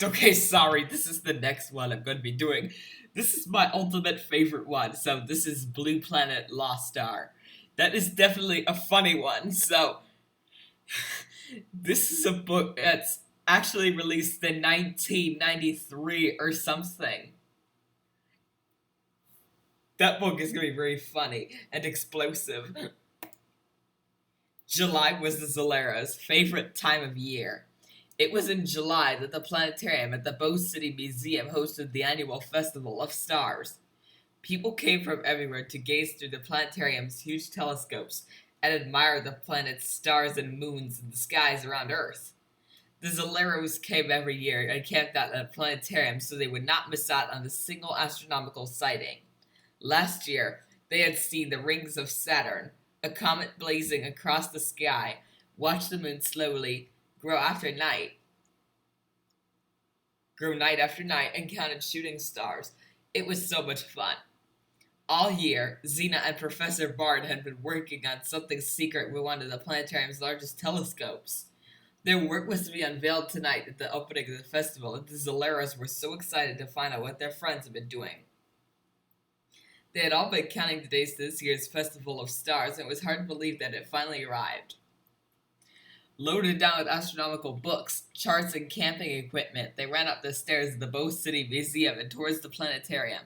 Okay, sorry, this is the next one I'm going to be doing. This is my ultimate favorite one, so this is Blue Planet Lost Star. That is definitely a funny one, so this is a book that's actually released in 1993 or something. That book is going to be very funny and explosive. July was the Zolera's favorite time of year. It was in July that the planetarium at the Bow City Museum hosted the annual Festival of Stars. People came from everywhere to gaze through the planetarium's huge telescopes and admire the planet's stars and moons in the skies around Earth. The Zoleros came every year and camped out at the planetarium so they would not miss out on a single astronomical sighting. Last year, they had seen the rings of Saturn, a comet blazing across the sky, watched the moon slowly grow after night, grow night after night, and counted shooting stars. It was so much fun. All year, Xena and Professor Bard had been working on something secret with one of the planetarium's largest telescopes. Their work was to be unveiled tonight at the opening of the festival, and the Zoleros were so excited to find out what their friends had been doing. They had all been counting the days to this year's Festival of Stars, and it was hard to believe that it finally arrived. Loaded down with astronomical books, charts, and camping equipment, they ran up the stairs of the Bow City Museum and towards the planetarium.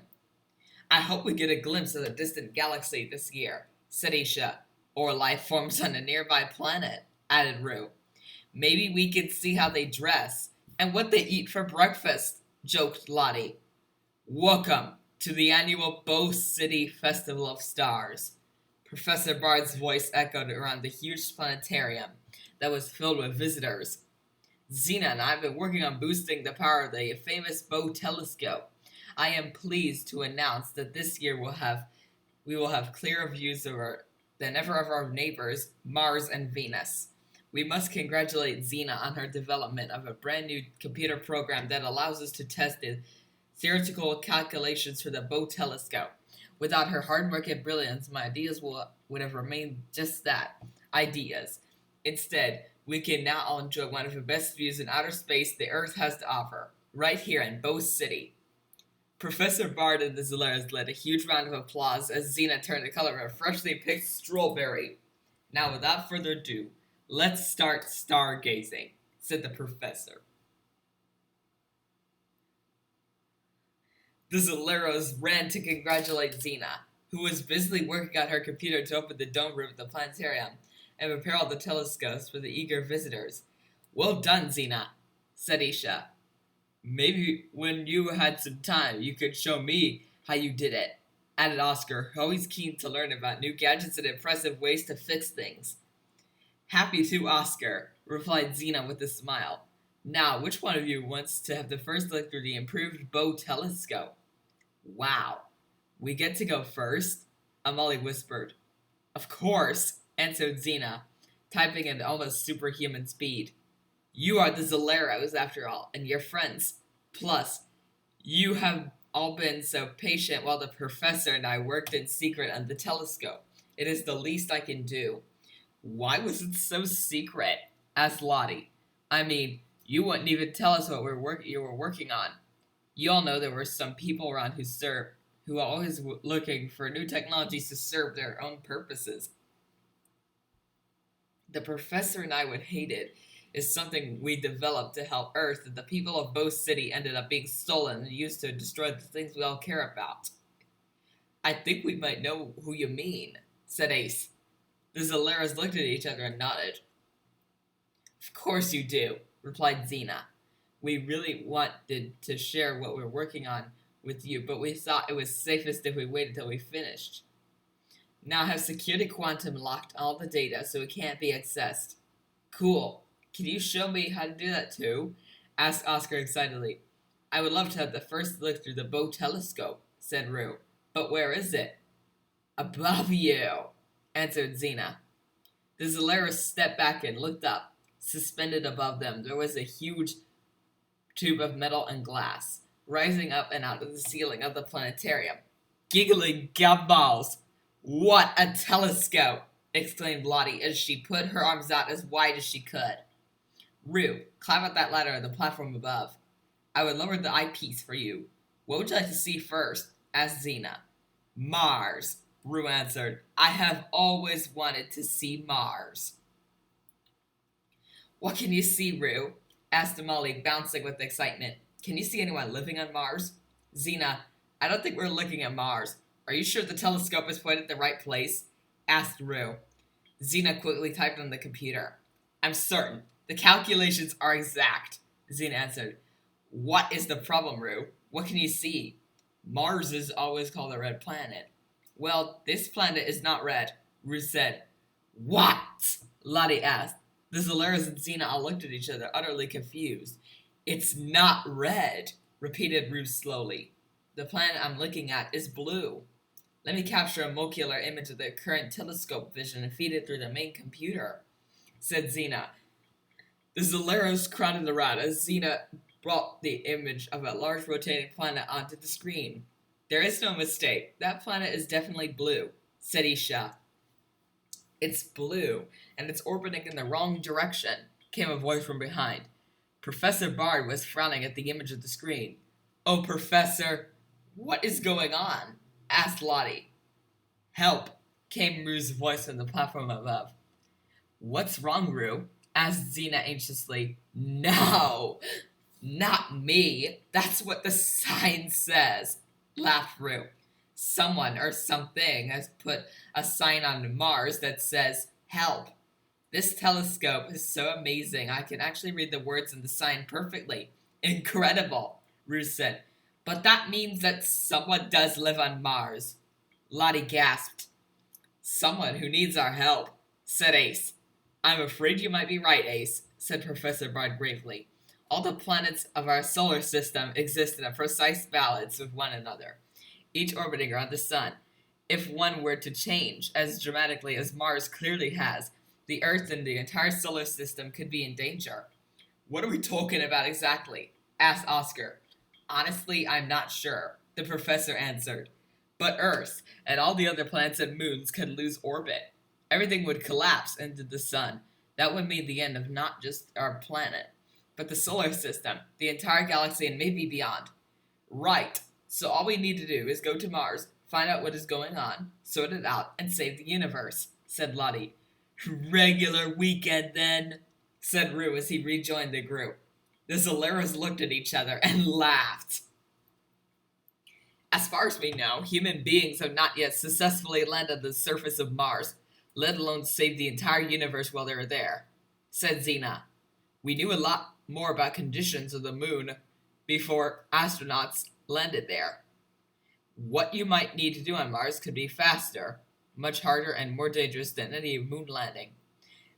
I hope we get a glimpse of the distant galaxy this year, said Isha, or life forms on a nearby planet, added Rue. Maybe we can see how they dress and what they eat for breakfast, joked Lottie. Welcome to the annual Bow City Festival of Stars. Professor Bard's voice echoed around the huge planetarium that was filled with visitors. Xena and I have been working on boosting the power of the famous Bow telescope. I am pleased to announce that this year we will have clearer views than ever of our neighbors, Mars and Venus. We must congratulate Xena on her development of a brand new computer program that allows us to test the theoretical calculations for the Bow telescope. Without her hard work and brilliance, my ideas would have remained just that, ideas. Instead, we can now all enjoy one of the best views in outer space the Earth has to offer, right here in Bow City. Professor Bard and the Zoleras led a huge round of applause as Xena turned the color of a freshly picked strawberry. Now, without further ado, let's start stargazing, said the professor. The Zoleros ran to congratulate Xena, who was busily working on her computer to open the dome room of the planetarium and prepare all the telescopes for the eager visitors. Well done, Xena, said Isha. Maybe when you had some time, you could show me how you did it, added Oscar, always keen to learn about new gadgets and impressive ways to fix things. Happy to, Oscar, replied Xena with a smile. Now, which one of you wants to have the first look through the improved Bow telescope? Wow. We get to go first? Amali whispered. Of course, answered Xena, typing at almost superhuman speed. You are the Zoleros, after all, and your friends. Plus, you have all been so patient while the professor and I worked in secret on the telescope. It is the least I can do. Why was it so secret? Asked Lottie. I mean, you wouldn't even tell us what you were working on. You all know there were some people around who are always looking for new technologies to serve their own purposes. The professor and I would hate it is something we developed to help Earth, and the people of Bow City ended up being stolen and used to destroy the things we all care about. I think we might know who you mean, said Ace. The Zoleras looked at each other and nodded. Of course you do, replied Xena. We really wanted to share what we're working on with you, but we thought it was safest if we waited till we finished. Now I have security quantum locked all the data so it can't be accessed. Cool. Can you show me how to do that too? Asked Oscar excitedly. I would love to have the first look through the Bow telescope, said Rue. But where is it? Above you, answered Xena. The Zoleras stepped back and looked up. Suspended above them, there was a huge tube of metal and glass, rising up and out of the ceiling of the planetarium. Giggling gumballs! What a telescope! Exclaimed Lottie as she put her arms out as wide as she could. Rue, climb up that ladder on the platform above. I would lower the eyepiece for you. What would you like to see first? Asked Xena. Mars, Rue answered. I have always wanted to see Mars. What can you see, Rue? Asked Molly, bouncing with excitement. Can you see anyone living on Mars? Xena, I don't think we're looking at Mars. Are you sure the telescope is pointed at the right place? Asked Rue. Xena quickly typed on the computer. I'm certain. The calculations are exact, Xena answered. What is the problem, Rue? What can you see? Mars is always called a red planet. Well, this planet is not red, Rue said. What? Lottie asked. The Zolaris and Xena all looked at each other, utterly confused. It's not red, repeated Rue slowly. The planet I'm looking at is blue. Let me capture a molecular image of the current telescope vision and feed it through the main computer, said Xena. The Zolaros crowded around as Xena brought the image of a large rotating planet onto the screen. There is no mistake. That planet is definitely blue, said Isha. It's blue, and it's orbiting in the wrong direction, came a voice from behind. Professor Bard was frowning at the image of the screen. Oh, Professor, what is going on? Asked Lottie. Help, came Rue's voice from the platform above. What's wrong, Rue? Asked Xena anxiously. No, not me. That's what the sign says, laughed Rue. Someone or something has put a sign on Mars that says, help. This telescope is so amazing I can actually read the words in the sign perfectly. Incredible, Rue said. But that means that someone does live on Mars. Lottie gasped. Someone who needs our help, said Ace. I'm afraid you might be right, Ace, said Professor Bard gravely. All the planets of our solar system exist in a precise balance with one another, each orbiting around the sun. If one were to change as dramatically as Mars clearly has, the Earth and the entire solar system could be in danger. What are we talking about exactly? Asked Oscar. Honestly, I'm not sure, the professor answered. But Earth and all the other planets and moons could lose orbit. Everything would collapse into the sun. That would mean the end of not just our planet, but the solar system, the entire galaxy, and maybe beyond. Right. So all we need to do is go to Mars, find out what is going on, sort it out, and save the universe, said Lottie. Regular weekend, then, said Rue as he rejoined the group. The Zolaros looked at each other and laughed. As far as we know, human beings have not yet successfully landed on the surface of Mars, let alone saved the entire universe while they were there, said Xena. We knew a lot more about conditions of the moon before astronauts landed there. What you might need to do on Mars could be faster, much harder, and more dangerous than any moon landing.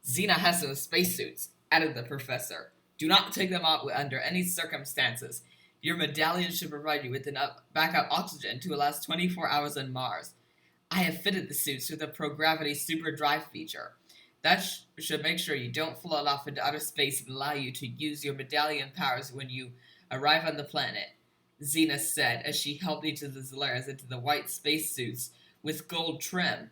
Xena has some spacesuits, added the professor. Do not take them out under any circumstances. Your medallion should provide you with enough backup oxygen to last 24 hours on Mars. I have fitted the suits with a pro-gravity super drive feature. That should make sure you don't float off into outer space and allow you to use your medallion powers when you arrive on the planet, Xena said as she helped each of the Zolaris into the white spacesuits with gold trim.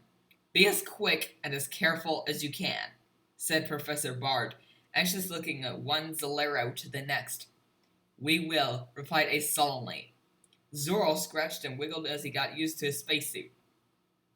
Be as quick and as careful as you can, said Professor Bard, anxious looking at one Zolaro to the next. We will, replied Ace solemnly. Zoro scratched and wiggled as he got used to his spacesuit.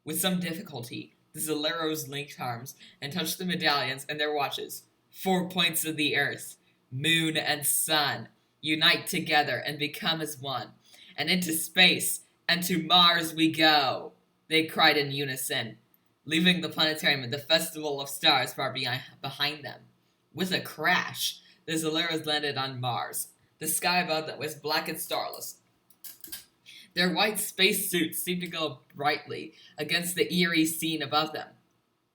With some difficulty, the Zolaros linked arms and touched the medallions and their watches. 4 points of the Earth, moon and sun, unite together and become as one. And into space, and to Mars we go, they cried in unison, leaving the planetarium and the festival of stars far behind them. With a crash, the Zolaros landed on Mars. The sky above them was black and starless. Their white spacesuits seemed to glow brightly against the eerie scene above them,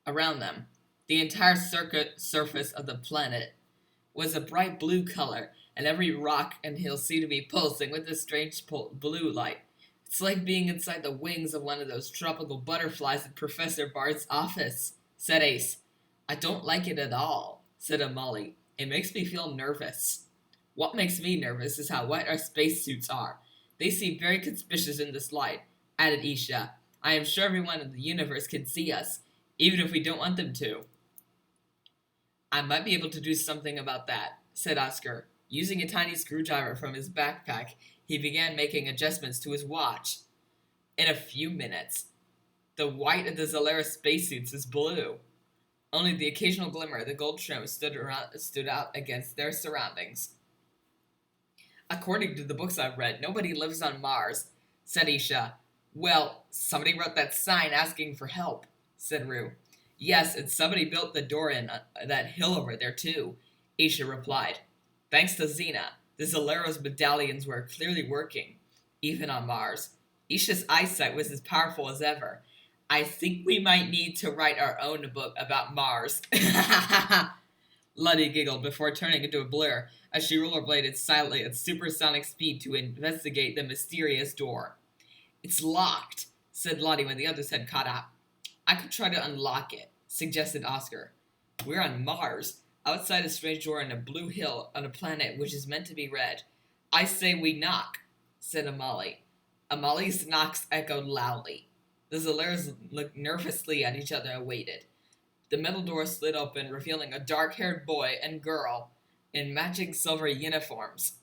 around them. The entire surface of the planet was a bright blue color, and every rock and hill seemed to be pulsing with a strange blue light. It's like being inside the wings of one of those tropical butterflies in Professor Bard's office, said Ace. I don't like it at all, said Amali. It makes me feel nervous. What makes me nervous is how white our spacesuits are. They seem very conspicuous in this light, added Isha. I am sure everyone in the universe can see us, even if we don't want them to. I might be able to do something about that, said Oscar. Using a tiny screwdriver from his backpack, he began making adjustments to his watch. In a few minutes, the white of the Zolaris spacesuits was blue. Only the occasional glimmer of the gold trim stood out against their surroundings. According to the books I've read, nobody lives on Mars, said Isha. Well, somebody wrote that sign asking for help, said Rue. Yes, and somebody built the door in that hill over there, too, Isha replied. Thanks to Xena, the Zolaros medallions were clearly working, even on Mars. Isha's eyesight was as powerful as ever. I think we might need to write our own book about Mars. Luddy giggled before turning into a blur as she rollerbladed silently at supersonic speed to investigate the mysterious door. It's locked, said Lottie when the others had caught up. I could try to unlock it, suggested Oscar. We're on Mars, outside a strange door in a blue hill on a planet which is meant to be red. I say we knock, said Amali. Amali's knocks echoed loudly. The Zolaris looked nervously at each other and waited. The metal door slid open, revealing a dark-haired boy and girl in matching silver uniforms.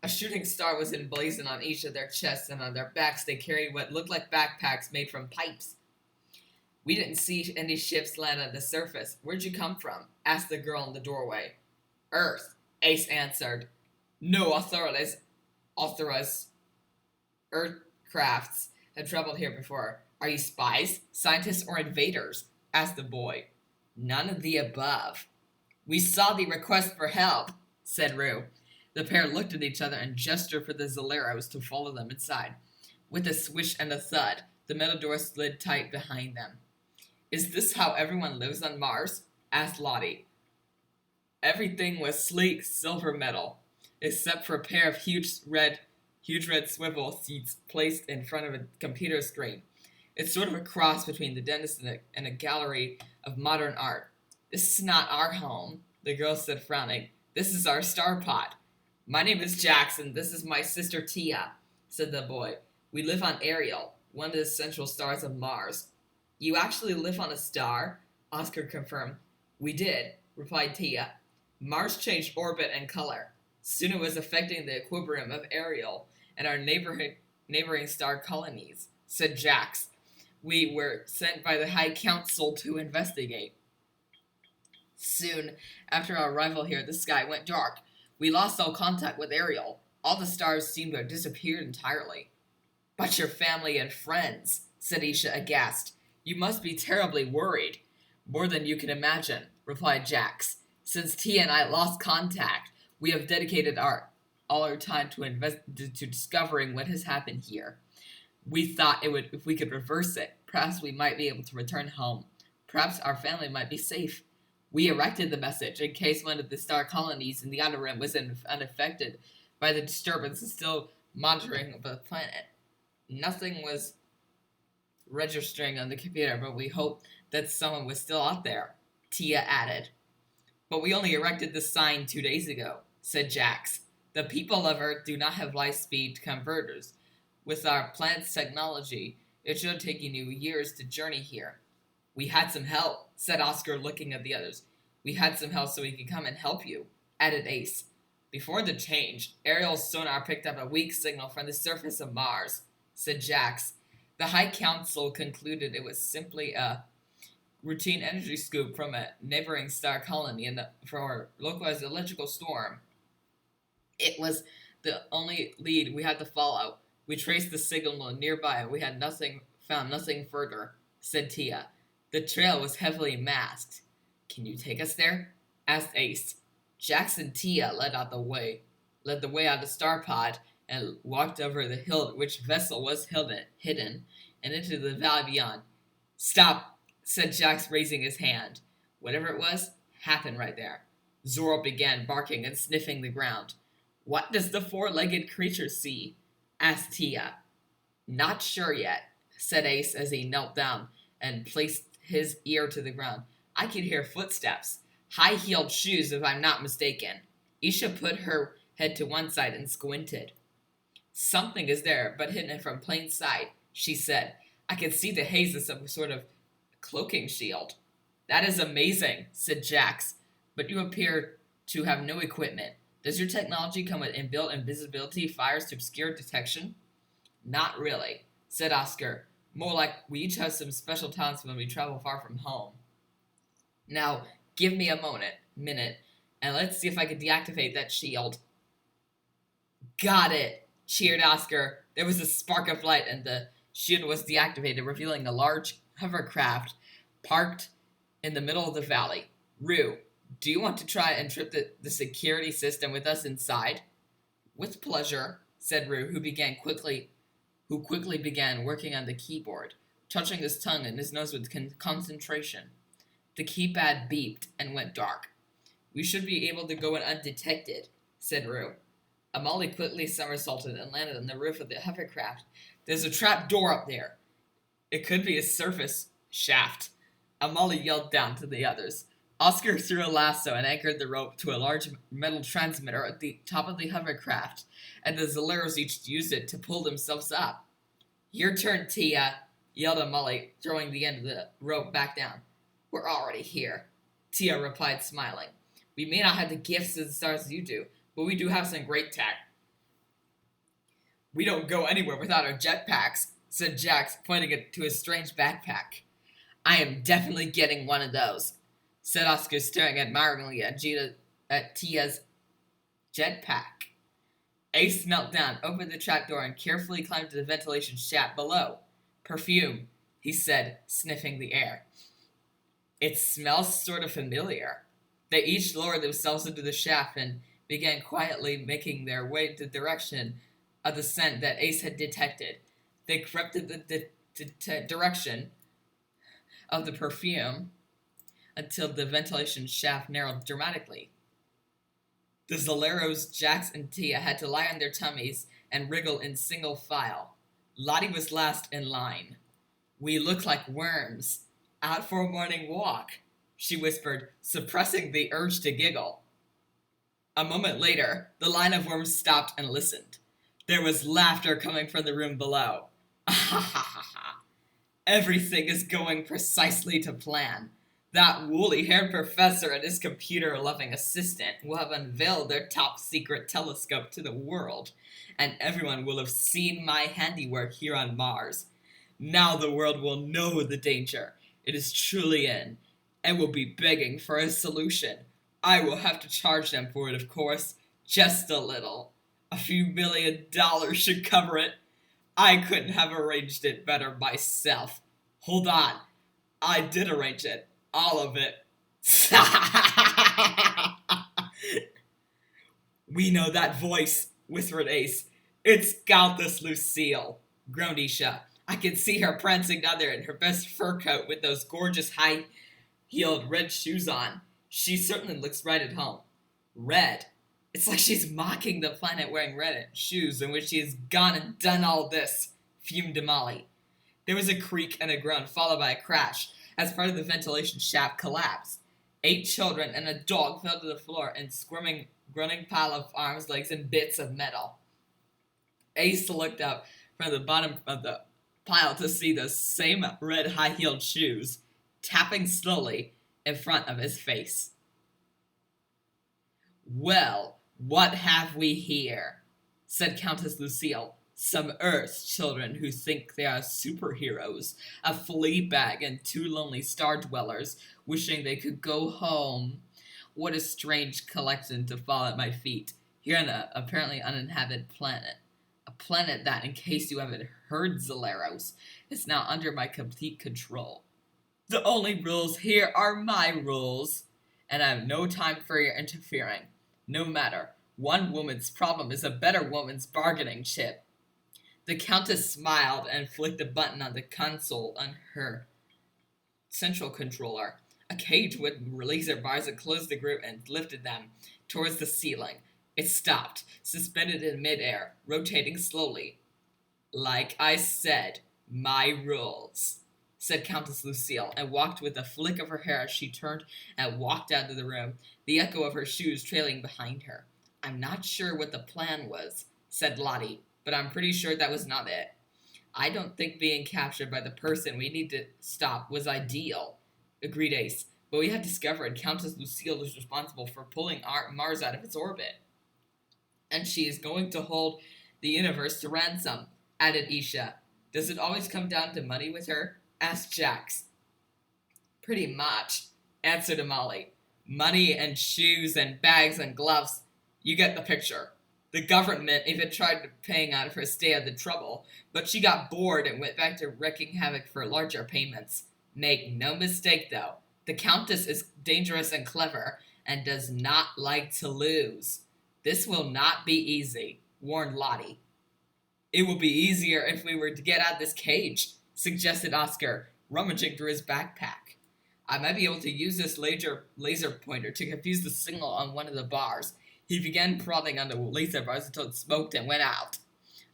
A shooting star was emblazoned on each of their chests, and on their backs they carried what looked like backpacks made from pipes. We didn't see any ships land on the surface. Where'd you come from? Asked the girl in the doorway. Earth, Ace answered. No authorized Earthcrafts had traveled here before. Are you spies, scientists, or invaders? Asked the boy. None of the above. We saw the request for help, said Rue. The pair looked at each other and gestured for the Zolaros to follow them inside. With a swish and a thud, the metal door slid tight behind them. Is this how everyone lives on Mars? Asked Lottie. Everything was sleek silver metal, except for a pair of huge red swivel seats placed in front of a computer screen. It's sort of a cross between the dentist and a gallery of modern art. This is not our home, the girl said, frowning. This is our star pod. My name is Jackson. This is my sister Tia, said the boy. We live on Ariel, one of the central stars of Mars. You actually live on a star? Oscar confirmed. We did, replied Tia. Mars changed orbit and color. Soon it was affecting the equilibrium of Ariel and our neighboring star colonies, said Jax. We were sent by the High Council to investigate. Soon after our arrival here, the sky went dark. We lost all contact with Ariel. All the stars seemed to have disappeared entirely. But your family and friends, said Isha, aghast. You must be terribly worried. More than you can imagine, replied Jax. Since Tia and I lost contact, we have dedicated all our time to discovering what has happened here. We thought if we could reverse it, perhaps we might be able to return home. Perhaps our family might be safe. We erected the message in case one of the star colonies in the outer rim was unaffected by the disturbance and still monitoring the planet. Nothing was registering on the computer, but we hoped that someone was still out there, Tia added. But we only erected the sign 2 days ago, said Jax. The people of Earth do not have light-speed converters. With our planet's technology, it should have taken you years to journey here. We had some help, said Oscar, looking at the others. We had some help so we could come and help you, added Ace. Before the change, Ariel's sonar picked up a weak signal from the surface of Mars, said Jax. The High Council concluded it was simply a routine energy scoop from a neighboring star colony for a localized electrical storm. It was the only lead we had to follow. We traced the signal nearby. We had found nothing further, said Tia. The trail was heavily masked. Can you take us there? Asked Ace. Jax and Tia led the way out the star pod and walked over the hill at which vessel was hidden and into the valley beyond. Stop, said Jax, raising his hand. Whatever it was, happened right there. Zoro began barking and sniffing the ground. What does the four-legged creature see? Asked Tia. Not sure yet, said Ace as he knelt down and placed his ear to the ground. I could hear footsteps. High-heeled shoes, if I'm not mistaken. Isha put her head to one side and squinted. Something is there, but hidden from plain sight, she said. I can see the haze of some sort of cloaking shield. That is amazing, said Jax, but you appear to have no equipment. Does your technology come with inbuilt invisibility fires to obscure detection? Not really, said Oscar. More like we each have some special talents when we travel far from home. Now, give me a minute, and let's see if I can deactivate that shield. Got it, cheered Oscar. There was a spark of light, and the shield was deactivated, revealing a large hovercraft parked in the middle of the valley. Rue, do you want to try and trip the security system with us inside? With pleasure, said Rue, who quickly began working on the keyboard, touching his tongue and his nose with concentration. The keypad beeped and went dark. We should be able to go in undetected, said Rue. Amali quickly somersaulted and landed on the roof of the hovercraft. There's a trap door up there. It could be a surface shaft. Amali yelled down to the others. Oscar threw a lasso and anchored the rope to a large metal transmitter at the top of the hovercraft, and the Zaleros each used it to pull themselves up. Your turn, Tia, yelled Amali, throwing the end of the rope back down. We're already here, Tia replied, smiling. We may not have the gifts of the stars as you do, but we do have some great tech. We don't go anywhere without our jetpacks, said Jax, pointing it to his strange backpack. I am definitely getting one of those, said Oscar, staring admiringly at Tia's jetpack. Ace knelt down, opened the trapdoor, and carefully climbed to the ventilation shaft below. Perfume, he said, sniffing the air. It smells sort of familiar. They each lowered themselves into the shaft and began quietly making their way in the direction of the scent that Ace had detected. They crept in the direction of the perfume until the ventilation shaft narrowed dramatically. The Zaleros, Jax, and Tia had to lie on their tummies and wriggle in single file. Lottie was last in line. We look like worms. Out for a morning walk, she whispered, suppressing the urge to giggle. A moment later, the line of worms stopped and listened. There was laughter coming from the room below. Everything is going precisely to plan. That woolly-haired professor and his computer-loving assistant will have unveiled their top-secret telescope to the world, and everyone will have seen my handiwork here on Mars. Now the world will know the danger it is truly in, and will be begging for a solution. I will have to charge them for it, of course, just a little. A few $1 million should cover it. I couldn't have arranged it better myself. Hold on. I did arrange it. All of it. We know that voice, whispered Ace. It's Countess Lucille, groaned Isha. I can see her prancing down there in her best fur coat with those gorgeous high-heeled red shoes on. She certainly looks right at home. Red? It's like she's mocking the planet wearing red shoes in which she has gone and done all this, fumed Amali. There was a creak and a groan, followed by a crash, as part of the ventilation shaft collapsed. 8 children and a dog fell to the floor in squirming, grunting pile of arms, legs, and bits of metal. Ace looked up from the bottom of the pile to see the same red high-heeled shoes, tapping slowly in front of his face. Well, what have we here? Said Countess Lucille. Some Earth children who think they are superheroes, a flea bag and 2 lonely star dwellers wishing they could go home. What a strange collection to fall at my feet, here on an apparently uninhabited planet. A planet that, in case you haven't heard, Zaleros, is now under my complete control. The only rules here are my rules, and I have no time for your interfering. No matter, one woman's problem is a better woman's bargaining chip. The Countess smiled and flicked a button on the console on her central controller. A cage with laser bars that closed the group and lifted them towards the ceiling. It stopped, suspended in midair, rotating slowly. Like I said, my rules, said Countess Lucille, and walked with a flick of her hair as she turned and walked out of the room, the echo of her shoes trailing behind her. I'm not sure what the plan was, said Lottie, but I'm pretty sure that was not it. I don't think being captured by the person we need to stop was ideal, agreed Ace, but we have discovered Countess Lucille is responsible for pulling Mars out of its orbit. And she is going to hold the universe to ransom, added Isha. Does it always come down to money with her? Asked Jax. Pretty much, answered Amali. Money and shoes and bags and gloves. You get the picture. The government even tried paying out her stay of the trouble, but she got bored and went back to wreaking havoc for larger payments. Make no mistake, though, the Countess is dangerous and clever, and does not like to lose. This will not be easy, warned Lottie. It will be easier if we were to get out of this cage, suggested Oscar, rummaging through his backpack. I might be able to use this laser pointer to confuse the signal on one of the bars. He began prodding on the laser bars until it smoked and went out.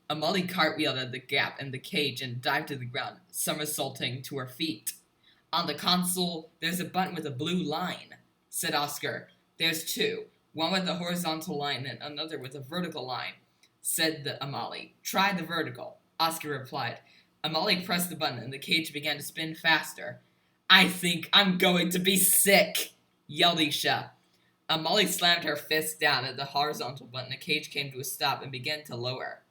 Amali cartwheeled at the gap in the cage and dived to the ground, somersaulting to her feet. On the console, there's a button with a blue line, said Oscar. There's two, one with a horizontal line and another with a vertical line, said Amali. Try the vertical, Oscar replied. Amali pressed the button and the cage began to spin faster. I think I'm going to be sick, yelled Isha. Amali slammed her fist down at the horizontal button. The cage came to a stop and began to lower.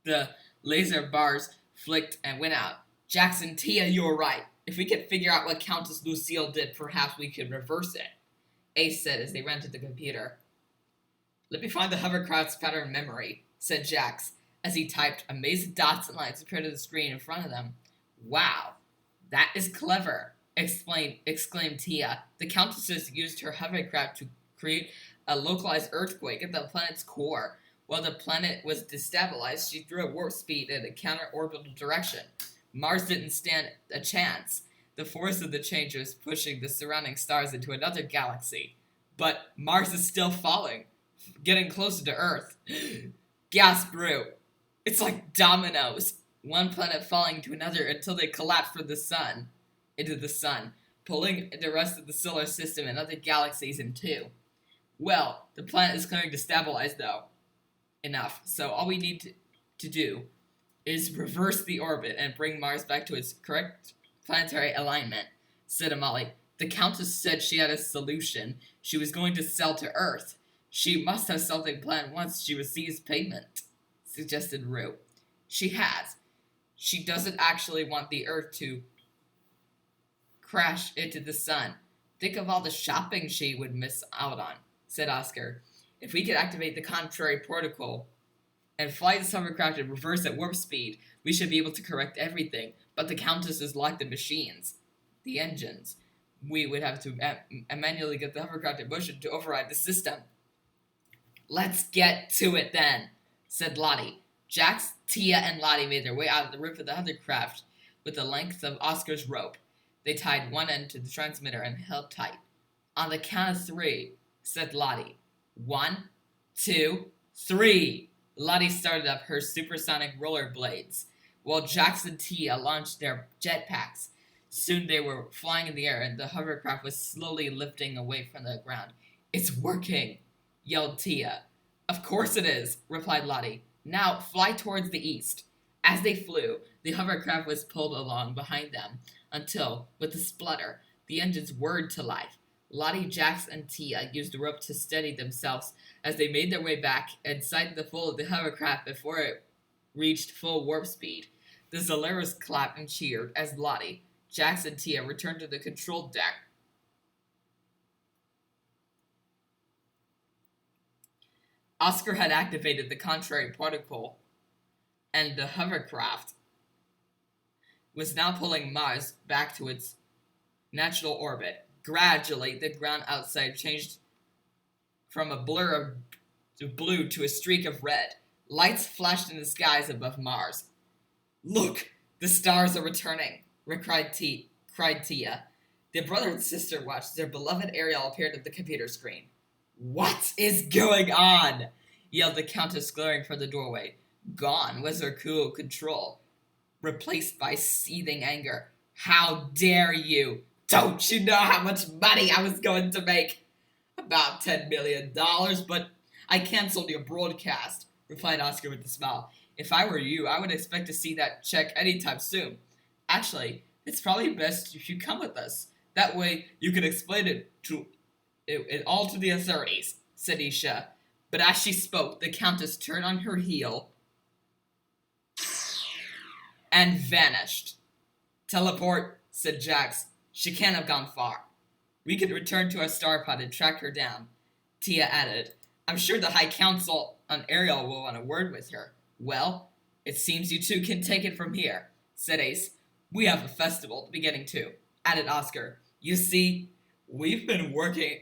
The laser bars flicked and went out. Jackson, Tia, you were right. If we could figure out what Countess Lucille did, perhaps we could reverse it, Ace said as they ran to the computer. Let me find the hovercraft's pattern memory, said Jax, as he typed. A maze of dots and lines appeared on the screen in front of them. Wow, that is clever, exclaimed Tia. The Countess used her hovercraft to create a localized earthquake at the planet's core. While the planet was destabilized, she threw a warp speed in a counter-orbital direction. Mars didn't stand a chance. The force of the change was pushing the surrounding stars into another galaxy. But Mars is still falling, getting closer to Earth. Gasped Rue. It's like dominoes. One planet falling to another until they collapse into the sun, pulling the rest of the solar system and other galaxies in two. Well, the planet is going to stabilize, though. Enough. So all we need to do is reverse the orbit and bring Mars back to its correct planetary alignment, said Amali. The Countess said she had a solution. She was going to sell to Earth. She must have something planned once she receives payment, suggested Rue. She has. She doesn't actually want the Earth to crash into the sun. Think of all the shopping she would miss out on, said Oscar. If we could activate the contrary protocol and fly the hovercraft in reverse at warp speed, we should be able to correct everything. But the Countess is like the machines, the engines. We would have to manually get the hovercraft in motion to override the system. Let's get to it then, said Lottie. Jax, Tia, and Lottie made their way out of the roof of the hovercraft with the length of Oscar's rope. They tied one end to the transmitter and held tight. On the count of three, said Lottie. 1, 2, 3. Lottie started up her supersonic rollerblades, while Jax and Tia launched their jetpacks. Soon they were flying in the air, and the hovercraft was slowly lifting away from the ground. It's working, yelled Tia. Of course it is, replied Lottie. Now fly towards the east. As they flew, the hovercraft was pulled along behind them until, with a splutter, the engines whirred to life. Lottie, Jax, and Tia used the rope to steady themselves as they made their way back and sighted the full of the hovercraft before it reached full warp speed. The Zolaris clapped and cheered as Lottie, Jax, and Tia returned to the control deck. Oscar had activated the contrary protocol, and the hovercraft was now pulling Mars back to its natural orbit. Gradually, the ground outside changed from a blur of blue to a streak of red. Lights flashed in the skies above Mars. Look, the stars are returning, cried Tia. Their brother and sister watched their beloved Ariel appear at the computer screen. What is going on? Yelled the Countess, glaring from the doorway. Gone was her cool control, replaced by seething anger. How dare you? Don't you know how much money I was going to make? About $10 million, but I canceled your broadcast, replied Oscar with a smile. If I were you, I would expect to see that check anytime soon. Actually, it's probably best if you come with us, That way you can explain it all to the authorities, said Isha. But as she spoke, the Countess turned on her heel and vanished. Teleport, said Jax. She can't have gone far. We can return to our star pod and track her down. Tia added, I'm sure the High Council on Ariel will want a word with her. Well, it seems you two can take it from here, said Ace. We have a festival to be getting to, added Oscar. You see, we've been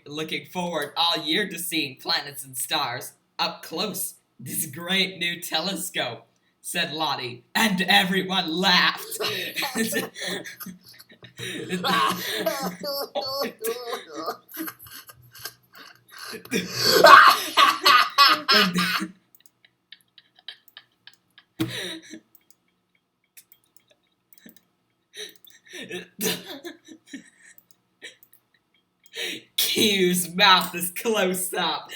looking forward all year to seeing planets and stars up close. This great new telescope, said Lottie, and everyone laughed. Q's mouth is close up.